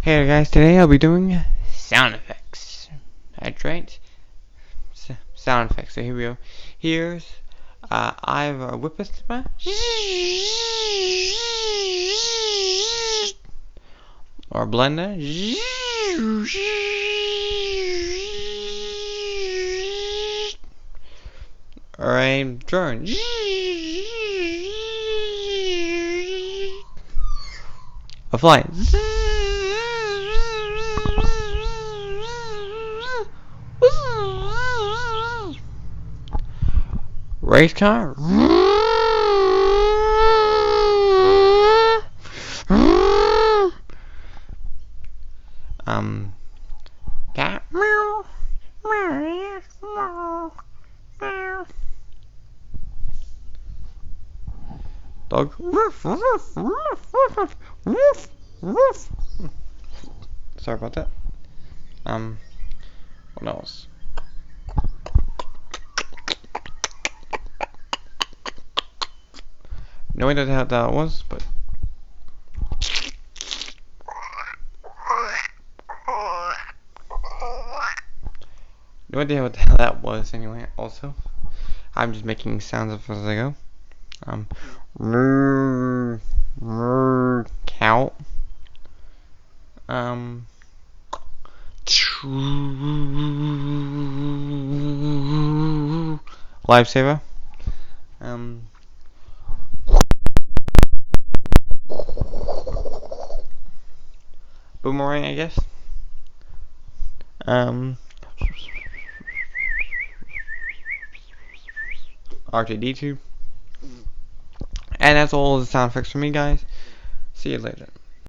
Hey there guys, today I'll be doing sound effects. That's right, sound effects. So here we go. Here's, I have a whip whisper, or a blender, or a drone, a flight. Race car. Cat. Dog. Sorry about that. What else? No idea how that was, but no idea what the hell that was anyway. Also, I'm just making sounds as I go. Cow. Lifesaver. Boomerang, I guess. R2D2. And that's all the sound effects for me, guys. See you later.